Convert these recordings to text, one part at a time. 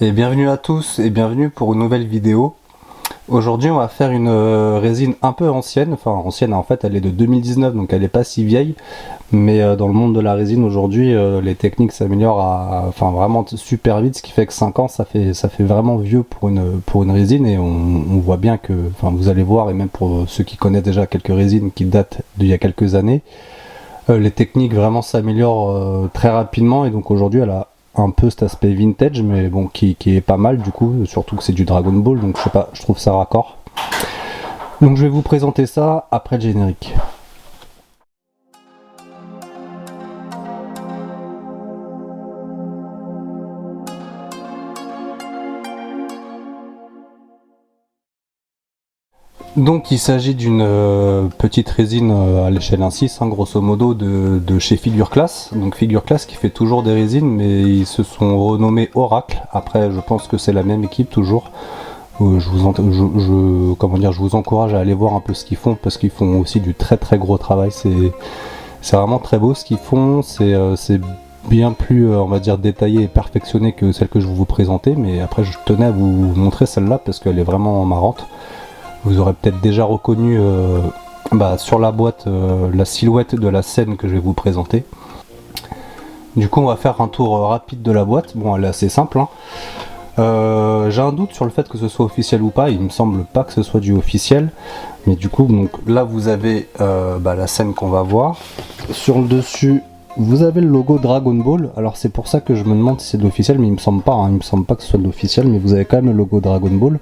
Et bienvenue à tous et bienvenue pour une nouvelle vidéo. Aujourd'hui on va faire une résine un peu ancienne, enfin ancienne en fait elle est de 2019 donc elle n'est pas si vieille, mais dans le monde de la résine aujourd'hui les techniques s'améliorent enfin vraiment super vite, ce qui fait que 5 ans ça fait vraiment vieux pour une résine et on voit bien que, enfin vous allez voir, et même pour ceux qui connaissent déjà quelques résines qui datent d'il y a quelques années, les techniques vraiment s'améliorent très rapidement et donc aujourd'hui elle a un peu cet aspect vintage mais bon qui est pas mal du coup, surtout que c'est du Dragon Ball donc je sais pas, je trouve ça raccord. Donc je vais vous présenter ça après le générique. Donc il s'agit d'une petite résine à l'échelle 1/6 hein, grosso modo de chez Figure Class. Donc Figure Class qui fait toujours des résines mais ils se sont renommés Oracle. Après je pense que c'est la même équipe toujours. Je vous encourage à aller voir un peu ce qu'ils font parce qu'ils font aussi du très très gros travail. C'est vraiment très beau ce qu'ils font. C'est bien plus on va dire détaillé et perfectionné que celle que je vais vous présenter. Mais après je tenais à vous montrer celle-là parce qu'elle est vraiment marrante. Vous aurez peut-être déjà reconnu sur la boîte la silhouette de la scène que je vais vous présenter. Du coup on va faire un tour rapide de la boîte. Bon elle est assez simple hein. J'ai un doute sur le fait que ce soit officiel ou pas, il me semble pas que ce soit du officiel. Mais du coup donc là vous avez la scène qu'on va voir. Sur le dessus vous avez le logo Dragon Ball. Alors c'est pour ça que je me demande si c'est de l'officiel, mais il me semble pas hein. Il me semble pas que ce soit de l'officiel, mais vous avez quand même le logo Dragon Ball.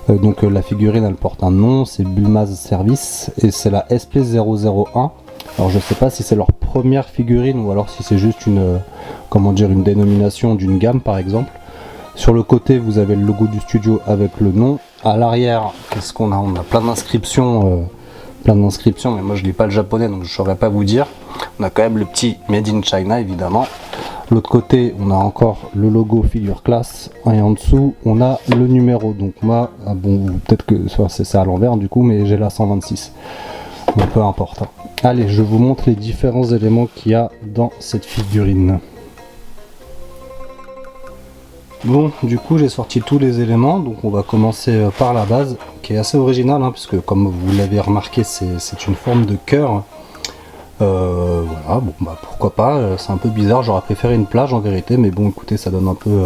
Donc la figurine elle porte un nom, c'est Bulma's Service et c'est la SP001. Alors je sais pas si c'est leur première figurine ou alors si c'est juste une une dénomination d'une gamme par exemple. Sur le côté vous avez le logo du studio avec le nom. À l'arrière qu'est-ce qu'on a? On a plein d'inscriptions, mais moi je lis pas le japonais donc je saurais pas vous dire. On a quand même le petit Made in China évidemment. L'autre côté on a encore le logo Figure Class et en dessous on a le numéro. Donc moi peut-être que c'est à l'envers du coup, mais j'ai la 126 donc peu importe. Allez, je vous montre les différents éléments qu'il y a dans cette figurine. Bon, du coup j'ai sorti tous les éléments, donc on va commencer par la base qui est assez originale hein, puisque comme vous l'avez remarqué c'est une forme de cœur. Voilà, pourquoi pas, c'est un peu bizarre, j'aurais préféré une plage en vérité, mais bon écoutez ça donne un peu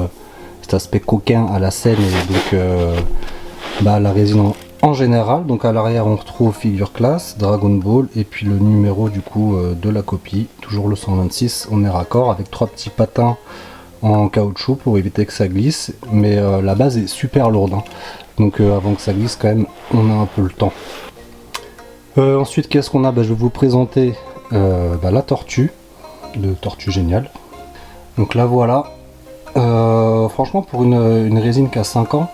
cet aspect coquin à la scène et donc la résine en général. Donc à l'arrière on retrouve Figure Class, Dragon Ball et puis le numéro du coup de la copie, toujours le 126, on est raccord avec 3 petits patins en caoutchouc pour éviter que ça glisse, mais la base est super lourde hein. Donc avant que ça glisse quand même on a un peu le temps. Ensuite qu'est-ce qu'on a? Je vais vous présenter la tortue de Tortue Géniale. Donc là voilà, franchement pour une résine qui a 5 ans,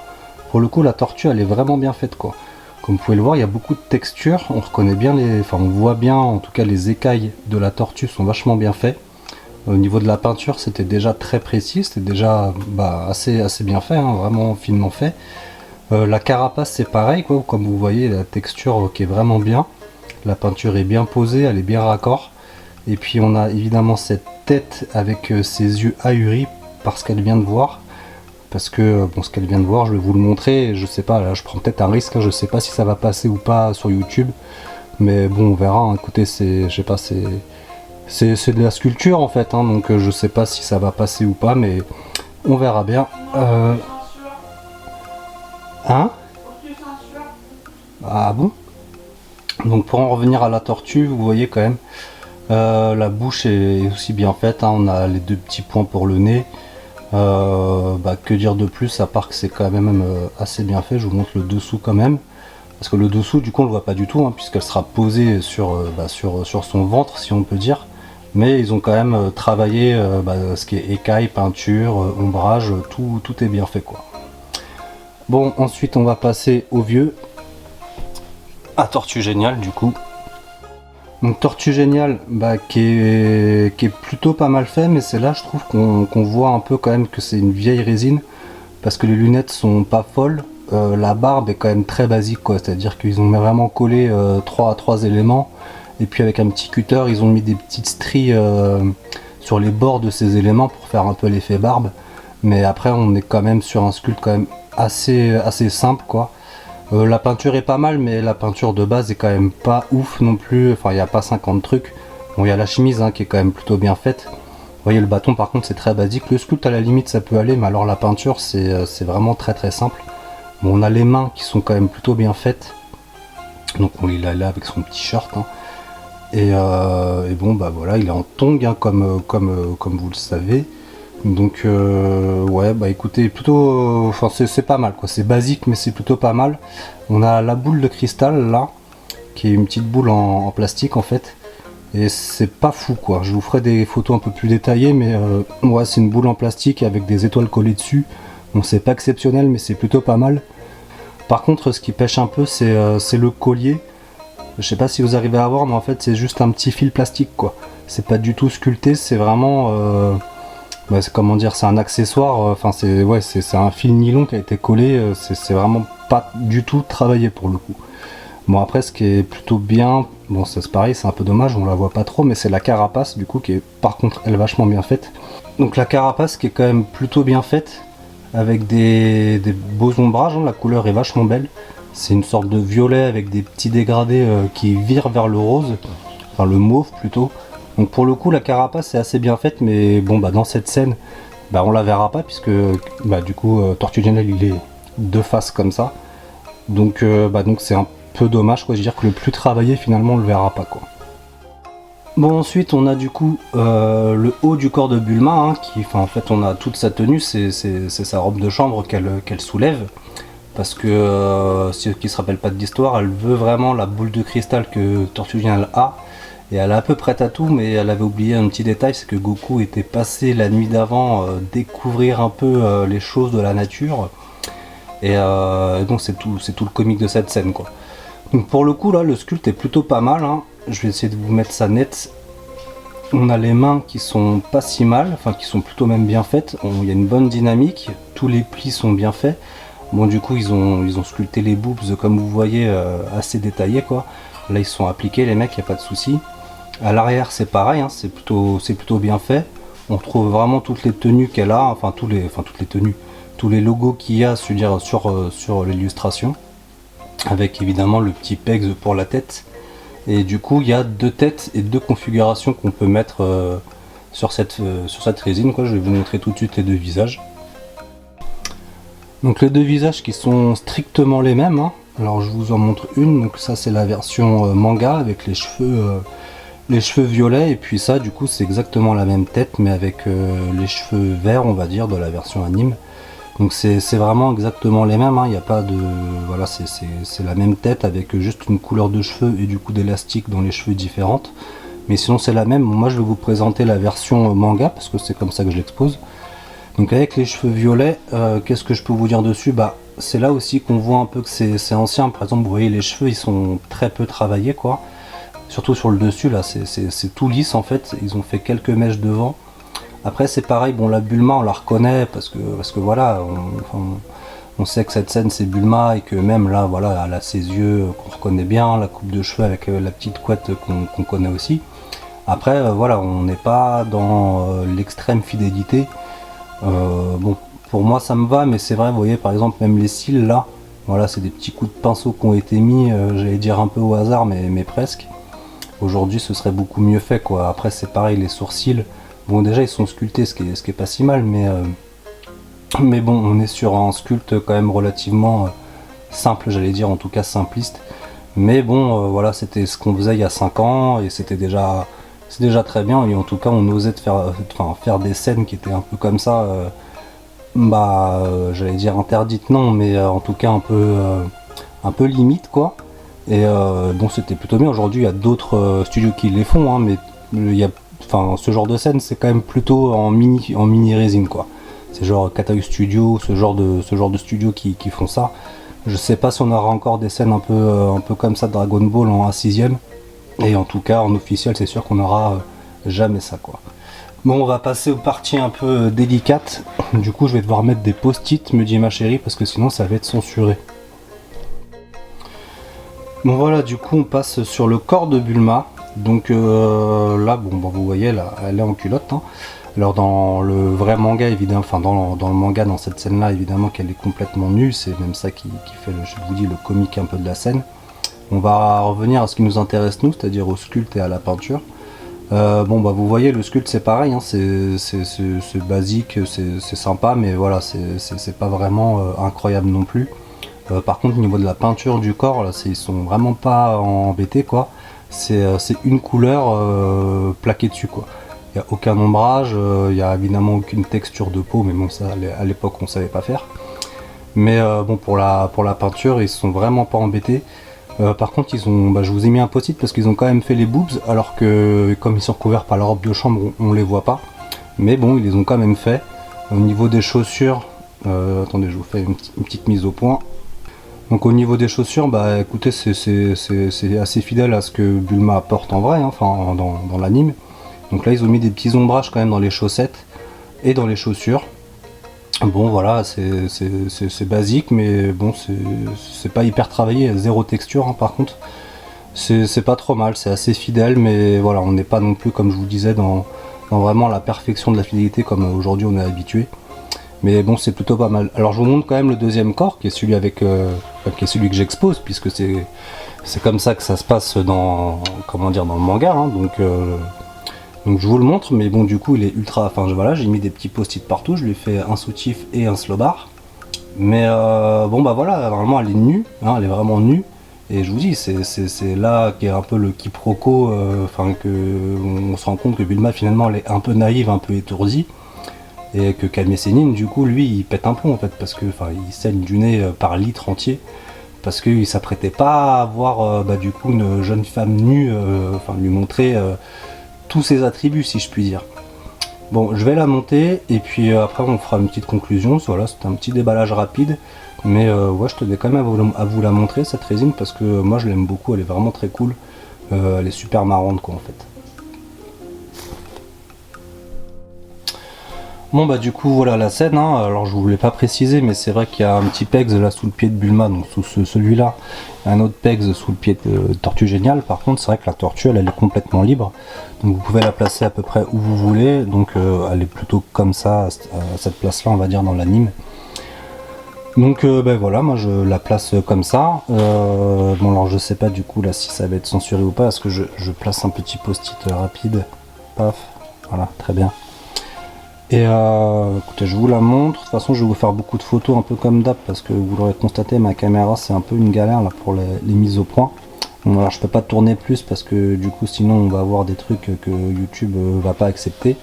pour le coup la tortue elle est vraiment bien faite quoi. Comme vous pouvez le voir il y a beaucoup de textures, on reconnaît bien on voit bien en tout cas les écailles de la tortue sont vachement bien faits. Au niveau de la peinture c'était déjà très précis, c'était déjà assez bien fait, hein, vraiment finement fait. La carapace c'est pareil quoi, comme vous voyez la texture qui est vraiment bien. La peinture est bien posée, elle est bien raccord. Et puis on a évidemment cette tête avec ses yeux ahuris parce qu'elle vient de voir. Parce que ce qu'elle vient de voir, je vais vous le montrer. Je sais pas, là je prends peut-être un risque, hein, je sais pas si ça va passer ou pas sur YouTube. Mais bon on verra, hein. Écoutez c'est de la sculpture en fait, hein, donc je sais pas si ça va passer ou pas, mais on verra bien. Hein? Ah bon? Donc pour en revenir à la tortue, vous voyez quand même la bouche est aussi bien faite hein, on a les 2 petits points pour le nez. Que dire de plus à part que c'est quand même assez bien fait. Je vous montre le dessous quand même, parce que le dessous du coup on le voit pas du tout hein, puisqu'elle sera posée sur son ventre si on peut dire, mais ils ont quand même travaillé ce qui est écaille, peinture, ombrage, tout est bien fait quoi. Bon ensuite on va passer au vieux, à Tortue Géniale du coup. Donc Tortue Géniale qui est plutôt pas mal fait, mais c'est là je trouve qu'on voit un peu quand même que c'est une vieille résine parce que les lunettes sont pas folles. La barbe est quand même très basique quoi, c'est à dire qu'ils ont vraiment collé 3 éléments et puis avec un petit cutter ils ont mis des petites stries sur les bords de ces éléments pour faire un peu l'effet barbe, Mais après on est quand même sur un sculpte quand même assez simple quoi. La peinture est pas mal, mais la peinture de base est quand même pas ouf non plus. Enfin, il n'y a pas 50 trucs. Bon, il y a la chemise qui est quand même plutôt bien faite. Vous voyez, le bâton par contre c'est très basique. Le sculpte à la limite ça peut aller, mais alors la peinture c'est vraiment très simple. Bon, on a les mains qui sont quand même plutôt bien faites. Donc on est là avec son petit shirt. Et bon bah voilà, il est en tongs comme vous le savez. Donc ouais bah écoutez, plutôt enfin c'est pas mal quoi, c'est basique mais c'est plutôt pas mal. On a la boule de cristal là, qui est une petite boule en plastique en fait. Et c'est pas fou quoi, je vous ferai des photos un peu plus détaillées, mais ouais, c'est une boule en plastique avec des étoiles collées dessus. Bon, c'est pas exceptionnel mais c'est plutôt pas mal. Par contre ce qui pêche un peu c'est le collier. Je sais pas si vous arrivez à voir, mais en fait c'est juste un petit fil plastique quoi. C'est pas du tout sculpté, c'est vraiment bah, c'est comment dire, c'est un accessoire, enfin c'est un fil nylon qui a été collé, c'est vraiment pas du tout travaillé pour le coup. Bon après ce qui est plutôt bien, bon c'est pareil, c'est un peu dommage, on la voit pas trop, mais c'est la carapace du coup qui est par contre elle vachement bien faite. Donc la carapace qui est quand même plutôt bien faite, avec des beaux ombrages, la couleur est vachement belle. C'est une sorte de violet avec des petits dégradés qui virent vers le rose, enfin le mauve plutôt. Donc pour le coup la carapace est assez bien faite, mais bon bah dans cette scène bah on la verra pas puisque bah du coup Tortue Ninja il est de face comme ça. Donc donc c'est un peu dommage quoi, je veux dire que le plus travaillé finalement on le verra pas quoi. Bon ensuite on a du coup le haut du corps de Bulma qui, enfin en fait on a toute sa tenue, c'est sa robe de chambre qu'elle soulève. Parce que ceux qui se rappellent pas de l'histoire, elle veut vraiment la boule de cristal que Tortue Ninja a. Et elle est à peu prête à tout, mais elle avait oublié un petit détail, c'est que Goku était passé la nuit d'avant découvrir un peu les choses de la nature. Et donc c'est tout le comique de cette scène quoi. Donc pour le coup là, le sculpte est plutôt pas mal. Je vais essayer de vous mettre ça net. On a les mains qui sont pas si mal, enfin qui sont plutôt même bien faites. Il y a une bonne dynamique, tous les plis sont bien faits. Bon du coup ils ont sculpté les boobs comme vous voyez assez détaillés quoi. Là ils sont appliqués les mecs, y a pas de souci. À l'arrière c'est pareil, c'est plutôt bien fait. On trouve vraiment toutes les tenues qu'elle a, enfin toutes les tenues, tous les logos qu'il y a sur l'illustration. Avec évidemment le petit pegs pour la tête. Et du coup il y a deux têtes et deux configurations qu'on peut mettre sur cette résine quoi. Je vais vous montrer tout de suite les deux visages. Donc les deux visages qui sont strictement les mêmes. Alors je vous en montre une, donc ça c'est la version manga avec les cheveux violets, et puis ça du coup c'est exactement la même tête mais avec les cheveux verts on va dire de la version anime. Donc c'est vraiment exactement les mêmes, il n'y a pas de... Voilà, c'est la même tête avec juste une couleur de cheveux et du coup d'élastique dans les cheveux différentes. Mais sinon c'est la même. Moi je vais vous présenter la version manga parce que c'est comme ça que je l'expose. Donc avec les cheveux violets, qu'est-ce que je peux vous dire dessus? Bah c'est là aussi qu'on voit un peu que c'est ancien. Par exemple vous voyez les cheveux ils sont très peu travaillés quoi. Surtout sur le dessus là, c'est tout lisse en fait. Ils ont fait quelques mèches devant. Après c'est pareil, bon la Bulma on la reconnaît parce que voilà, on sait que cette scène c'est Bulma et que même là voilà elle a ses yeux qu'on reconnaît bien, la coupe de cheveux avec la petite couette qu'on connaît aussi. Après voilà, on n'est pas dans l'extrême fidélité. Bon pour moi ça me va, mais c'est vrai vous voyez par exemple même les cils là, voilà c'est des petits coups de pinceau qui ont été mis, j'allais dire un peu au hasard mais presque. Aujourd'hui ce serait beaucoup mieux fait quoi. Après c'est pareil les sourcils. Bon déjà ils sont sculptés ce qui est pas si mal, mais bon on est sur un sculpte quand même relativement simple, j'allais dire en tout cas simpliste. Mais bon voilà c'était ce qu'on faisait il y a 5 ans et c'est déjà très bien, et en tout cas on osait faire des scènes qui étaient un peu comme ça, j'allais dire interdites non, mais en tout cas un peu limite quoi. Et bon c'était plutôt bien. Aujourd'hui il y a d'autres studios qui les font, mais il y a ce genre de scène c'est quand même plutôt en mini résine quoi. C'est genre Katayu Studio, ce genre de studio qui font ça. Je sais pas si on aura encore des scènes un peu comme ça de Dragon Ball en 1/6, et en tout cas en officiel c'est sûr qu'on aura jamais ça quoi. Bon on va passer aux parties un peu délicates. Du coup je vais devoir mettre des post-it me dit ma chérie parce que sinon ça va être censuré. Bon voilà, du coup on passe sur le corps de Bulma. Donc là, bon, vous voyez, là, elle est en culotte. Alors dans le vrai manga évidemment, enfin dans le manga, dans cette scène là évidemment qu'elle est complètement nue, c'est même ça qui fait je vous dis le comique un peu de la scène. On va revenir à ce qui nous intéresse nous, c'est-à-dire au sculpte et à la peinture. Bon bah vous voyez le sculpte c'est pareil, hein, c'est basique, c'est sympa, mais voilà c'est pas vraiment incroyable non plus. Par contre au niveau de la peinture du corps, là, ils sont vraiment pas embêtés quoi. C'est une couleur plaquée dessus quoi. Il n'y a aucun ombrage, il n'y a évidemment aucune texture de peau, mais bon ça à l'époque on savait pas faire. Mais bon pour la peinture ils sont vraiment pas embêtés. Par contre, je vous ai mis un post-it parce qu'ils ont quand même fait les boobs, alors que comme ils sont couverts par la robe de chambre, on les voit pas. Mais bon, ils les ont quand même fait. Au niveau des chaussures, attendez, je vous fais une petite mise au point. Donc au niveau des chaussures, bah écoutez, c'est assez fidèle à ce que Bulma porte en vrai, hein, enfin dans l'anime. Donc là, ils ont mis des petits ombrages quand même dans les chaussettes et dans les chaussures. Bon voilà, c'est basique, mais bon c'est pas hyper travaillé, zéro texture hein, par contre. C'est pas trop mal, c'est assez fidèle, mais voilà, on n'est pas non plus comme je vous disais dans vraiment la perfection de la fidélité comme aujourd'hui on est habitué. Mais bon c'est plutôt pas mal. Alors je vous montre quand même le deuxième corps qui est celui qui est celui que j'expose, puisque c'est comme ça que ça se passe dans dans le manga, hein, donc je vous le montre, mais bon du coup il est ultra, enfin voilà, j'ai mis des petits post-it partout, je lui ai fait un soutif et un slow bar. Mais bon bah voilà, normalement elle est nue, hein, elle est vraiment nue. Et je vous dis, c'est là qu'est un peu le quiproquo, enfin que on se rend compte que Bulma finalement elle est un peu naïve, un peu étourdie. Et que Kame Sennin du coup lui il pète un plomb en fait, parce que enfin il saigne du nez par litre entier. Parce qu'il s'apprêtait pas à voir du coup une jeune femme nue, enfin lui montrer tous ses attributs si je puis dire. Bon, je vais la monter et puis après on fera une petite conclusion. Voilà, c'est un petit déballage rapide, mais ouais, je tenais quand même à vous la montrer cette résine parce que moi je l'aime beaucoup, elle est vraiment très cool. Elle est super marrante quoi en fait. Bon bah du coup voilà la scène, hein. Alors je vous l'ai pas précisé, mais c'est vrai qu'il y a un petit pegs là sous le pied de Bulma, donc sous celui-là, un autre pegs sous le pied de Tortue Géniale. Par contre c'est vrai que la tortue elle est complètement libre, donc vous pouvez la placer à peu près où vous voulez, donc elle est plutôt comme ça à cette place là on va dire dans l'anime. Donc ben voilà, moi je la place comme ça. Bon alors je sais pas du coup là si ça va être censuré ou pas, parce que je place un petit post-it rapide, paf, voilà, très bien. Et écoutez, je vous la montre. De toute façon, je vais vous faire beaucoup de photos, un peu comme d'hab, parce que vous l'aurez constaté, ma caméra c'est un peu une galère là pour les mises au point. Bon, alors je peux pas tourner plus parce que du coup, sinon on va avoir des trucs que YouTube va pas accepter.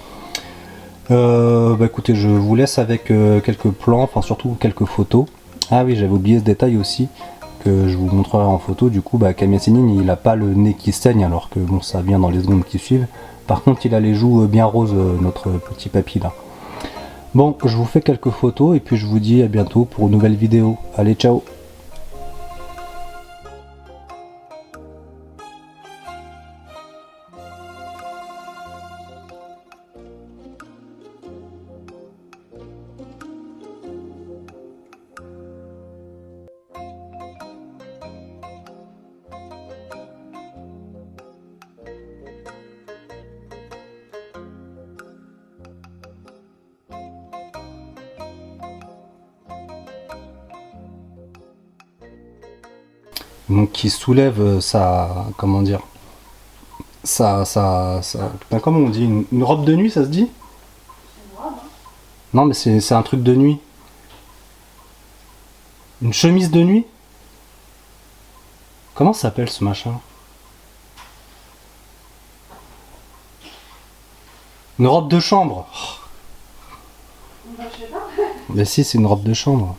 Bah écoutez, je vous laisse avec quelques plans, enfin surtout quelques photos. Ah oui, j'avais oublié ce détail aussi que je vous montrerai en photo. Du coup, Kame Sennin, il a pas le nez qui saigne, alors que bon, ça vient dans les secondes qui suivent. Par contre, il a les joues bien roses, notre petit papy là. Bon, je vous fais quelques photos et puis je vous dis à bientôt pour une nouvelle vidéo. Allez, ciao! Donc qui soulève sa, comment dire, putain, comment on dit, une robe de nuit, ça se dit? Non mais c'est un truc de nuit. Une chemise de nuit? Comment ça s'appelle ce machin? Une robe de chambre. Mais si, c'est une robe de chambre.